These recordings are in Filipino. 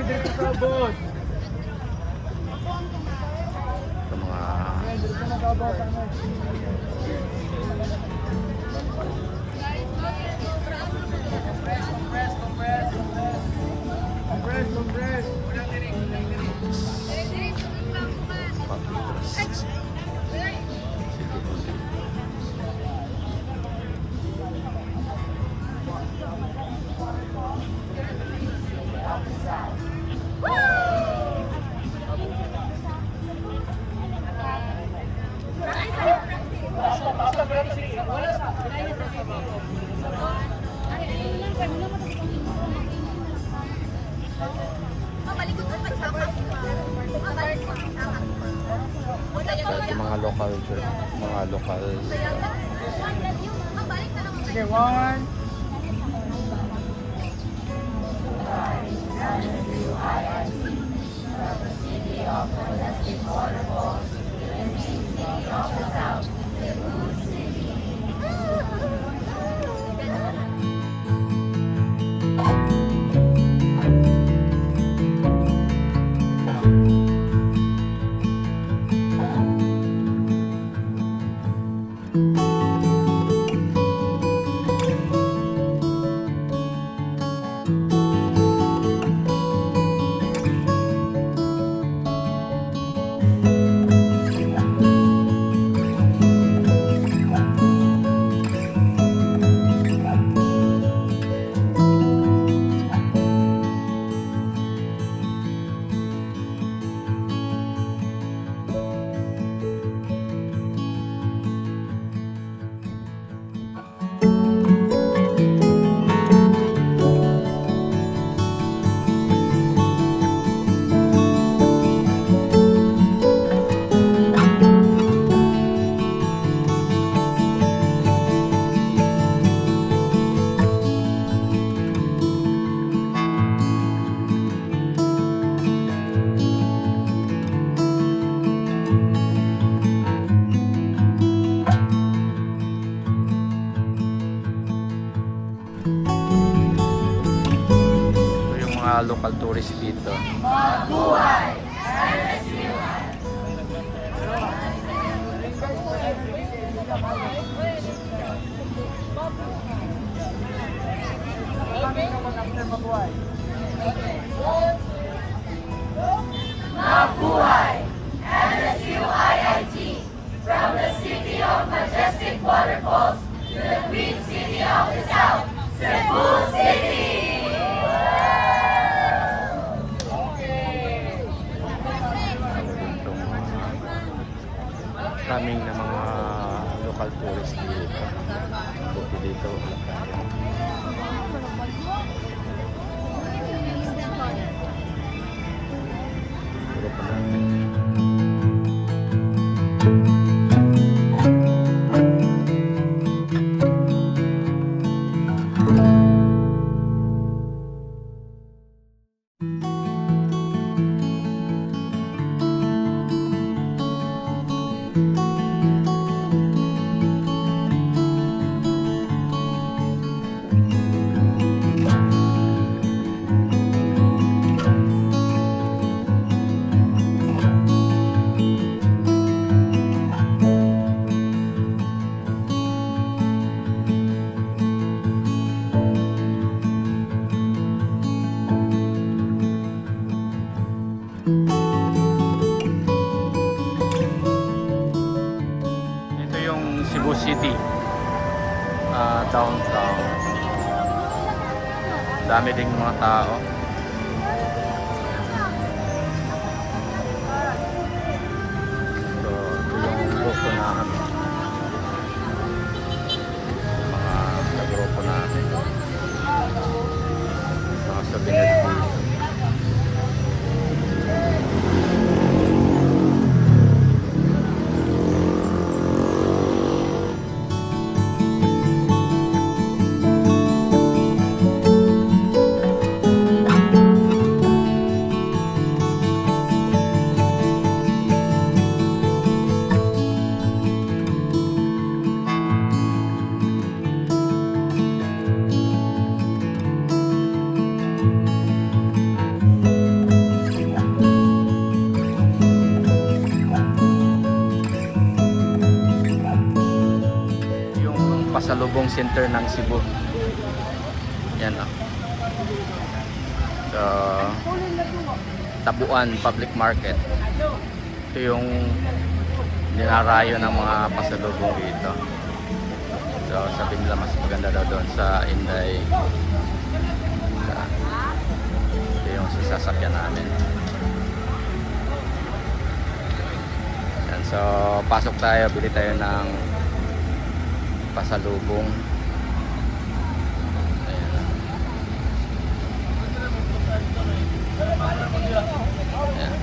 dito sa boss. Ito mga Compress. papitos. Yung mga local, Okay, one. local tourist dito. Mabuhay! Mabuhay! MSUIIT, from the city of majestic waterfalls to the green city of the south, Cebu City! Kaming na mga local tourist dito. Buti dito. Puro pa natin. Cebu City, downtown. Dami ding mga tao. So, ito yung grupo namin. Mga kagrupo namin. Mga souvenir dito. pasalubong center ng Cebu. Yan o. So, Tabuan Public Market. Ito yung dinarayo ng mga pasalubong dito. So, sabi nila mas maganda daw doon sa Inday. Ito yung sasakyan namin. Yan, so, pasok tayo. Bili tayo ng pasalubong. Ayan. Ayan.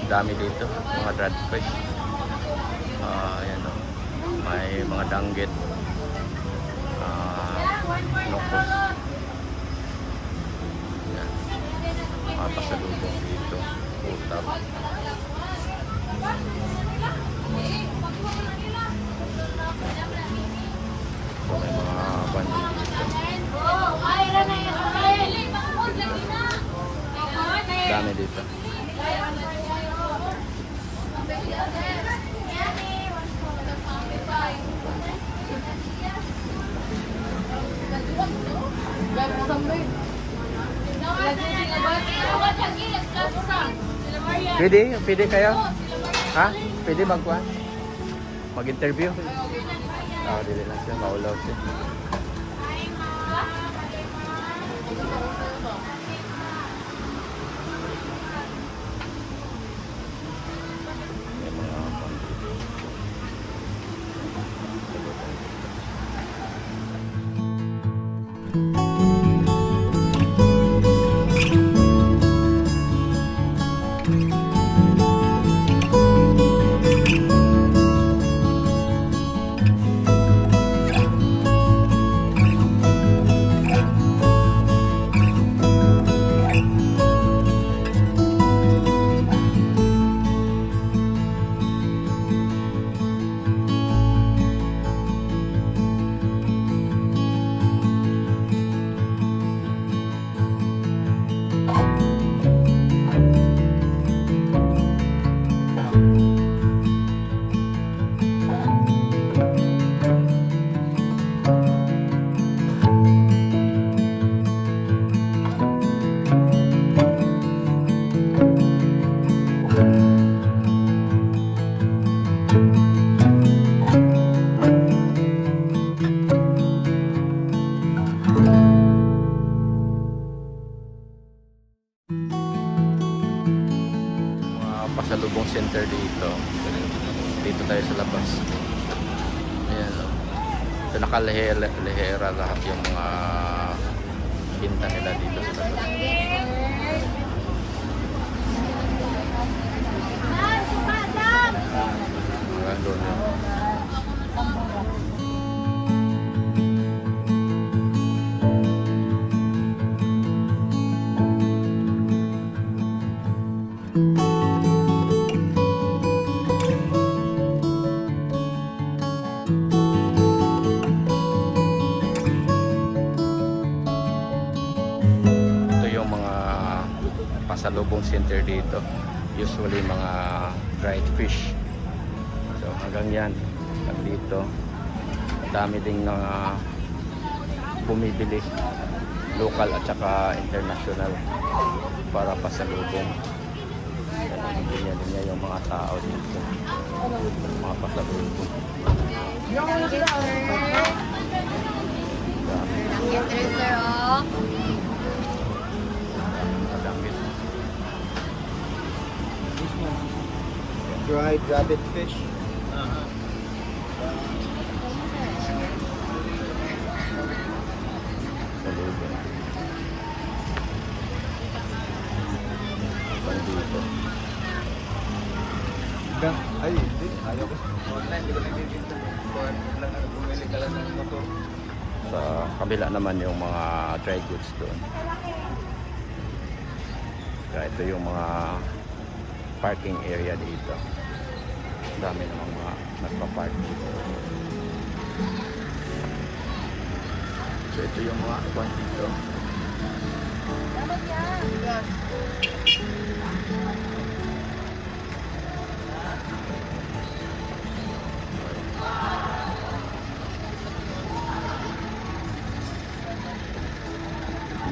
Dami dito, mga dried fish. Ayan o. May mga danggit. Nokos. Ayan. Mga pasalubong dito. Utap. So, may mga bandi dito. Dami dito. Pwede kayo? Ha? Pwede magkuhan? Mag-interview? Dili lang siya, maulaw siya. Pasalubong center dito. Dito tayo sa labas. Ayan o. So, nakalehera lahat yung mga binta nila dito sa labas. Mga doon yun. Pasalubong center dito, usually mga dried fish. So hanggang yan, hanggang dito dami ding na bumibili, local at saka international, para pasalubong. Ganyan din yung mga tao dito, mga pasalubong. Dried rabbit fish. Dito. Ay, hindi. Ayaw ko. Online, hindi ko nagtitinda. Bumili ka lang ng motor. Sa kabila naman yung mga dry goods doon. Kaya ito yung mga parking area dito. Ang dami namang mga nagpa-park dito. So ito yung mga iwan dito.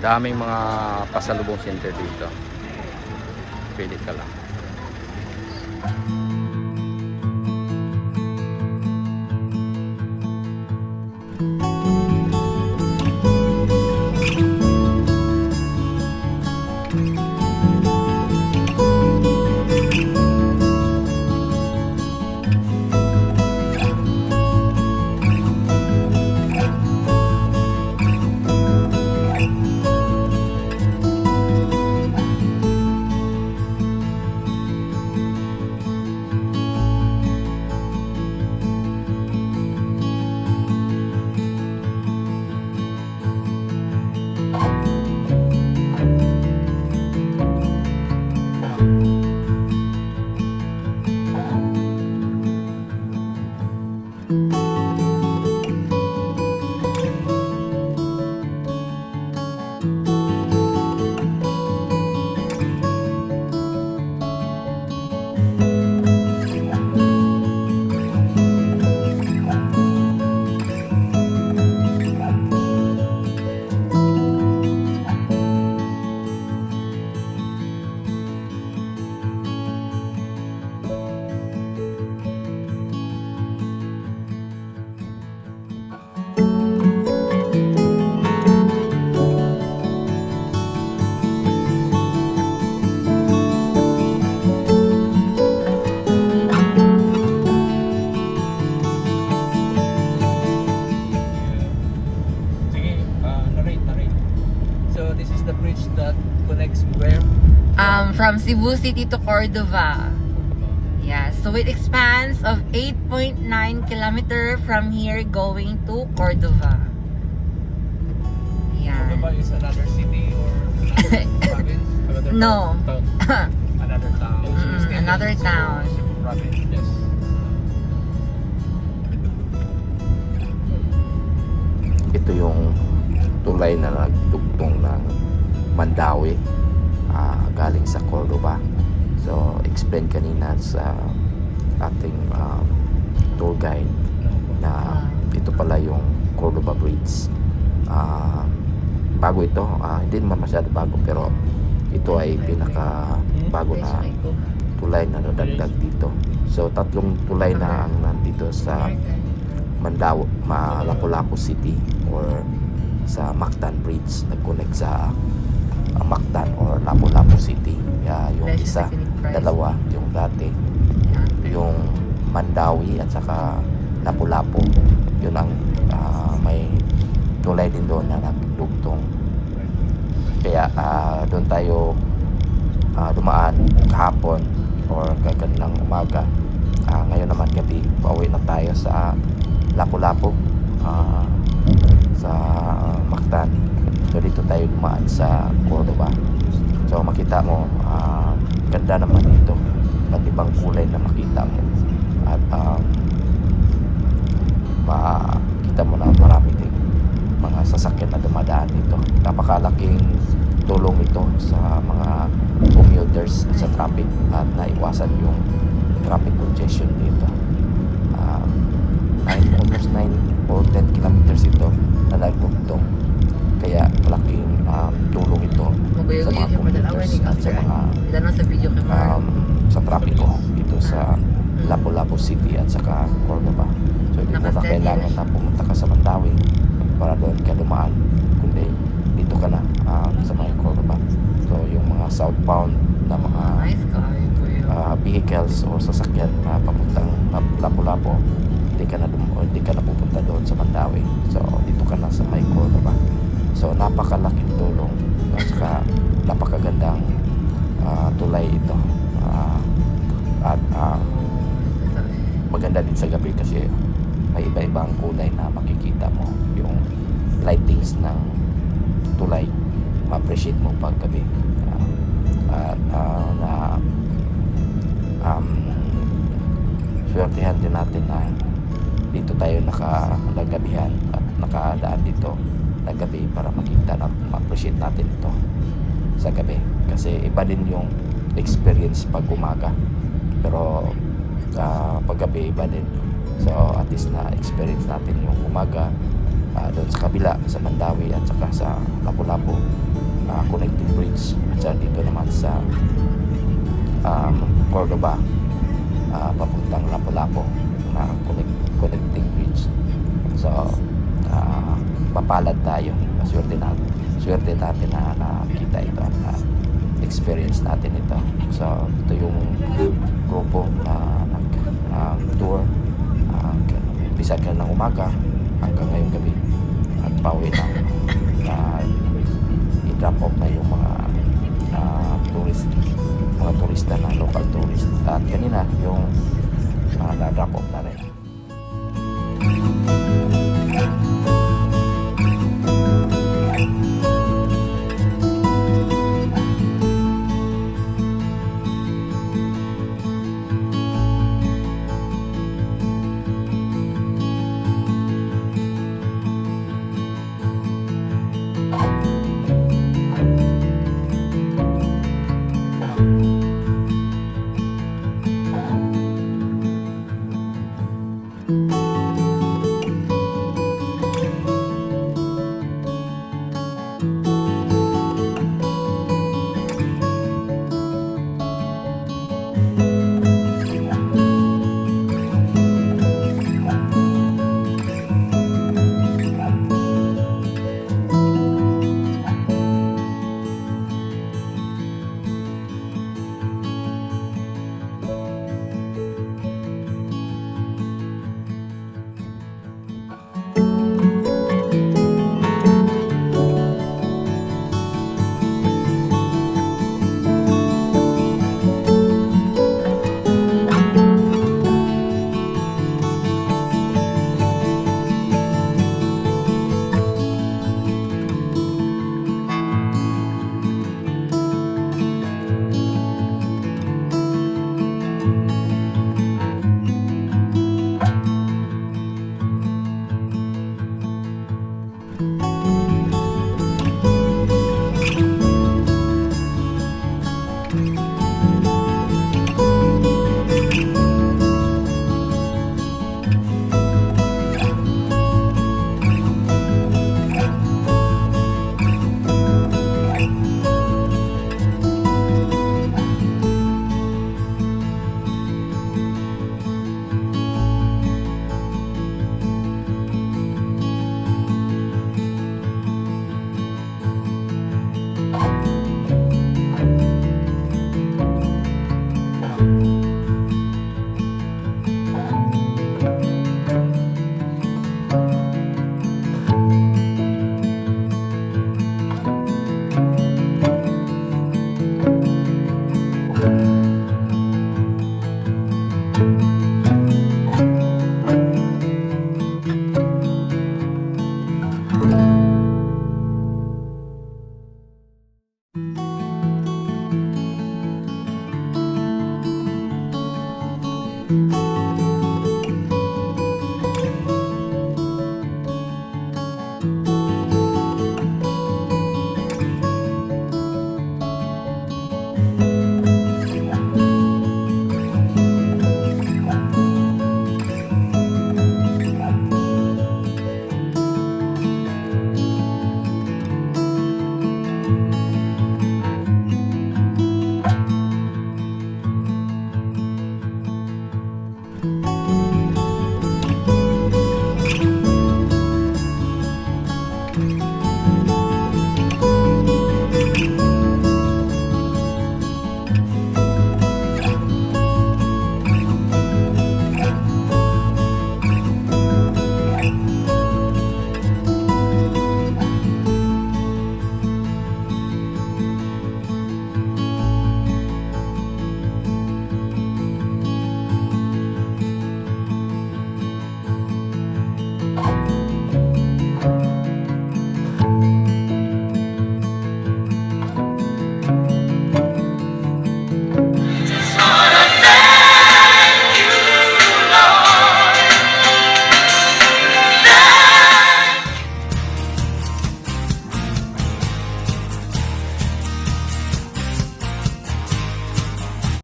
Daming mga pasalubong center dito. Pili ka lang. So this is the bridge that connects where? From Cebu City to Cordova. Yeah, so it expands of 8.9 kilometer from here going to Cordova. Yeah. Cordova is another city or another province? Another No. town. Another town. Still in Another Cebu- town. Cebu province. Yes. Ito yung tulay na nagdugtong ng Mandawi galing sa Cordova. So explain kanina sa ating tour guide na ito pala yung Cordova Bridge. Bago ito, hindi naman masyado bago, pero ito ay pinaka bago na tulay na nadagdag dito. So tatlong tulay na ang nandito sa Lapu-Lapu City or sa Mactan Bridge, nag-connect sa Mactan or Lapu-Lapu City. Yung isa, dalawa, yung dati, yung Mandawi at saka Lapu-Lapu, yun ang may tulay din doon na nagdugtong. Kaya doon tayo dumaan kahapon or kagandang umaga. Ngayon naman gabi, pauwi na tayo sa Lapu-Lapu, sa Mactan. So dito tayo dumaan sa Cordova. So makita mo, ganda naman dito, iba't ibang kulay na makita mo, at makita mo na marami ding mga sasakyan na dumadaan dito. Napakalaking tulong ito sa mga commuters sa traffic at naiwasan yung traffic congestion dito. Almost 9 or 10 kilometers ito na nagtugtong. Kaya malaking tulong ito sa mga commuters at sa mga sa trapiko dito sa Lapu-Lapu City at saka Cordova. So hindi mo na kailangan na pumunta ka sa Mandawi para doon ka dumaan, kundi dito ka na sa mga Cordova. So yung mga southbound na mga vehicles or sasakyan na papuntang Lapu-Lapu, hindi ka na pupunta doon sa Mandawi. So dito ka na sa may Cordova. So napakalaking tulong at saka napakagandang tulay ito. At maganda din sa gabi kasi may iba-ibang kulay na makikita mo. Yung lightings ng tulay, ma-appreciate mo pag gabi. Swertihan din natin na dito tayo naggabihan at nakadaan dito naggabi para makita na ma-appreciate natin ito sa gabi, kasi iba din yung experience pag umaga, pero pag gabi iba din. So at least na experience natin yung umaga doon sa kabila sa Mandawi at saka sa Lapu-Lapu connecting bridge, at saka dito naman sa Cordoba papuntang Lapu-Lapu na connecting bridge. So mapalad tayo, swerte natin na nakita ito at experience natin ito. So ito yung grupo na tour umpisa ka ng umaga hanggang ngayong gabi at pauwi na i-drop off na yung mga turista na local tourist, at kanina yung na-drop off na rin. you.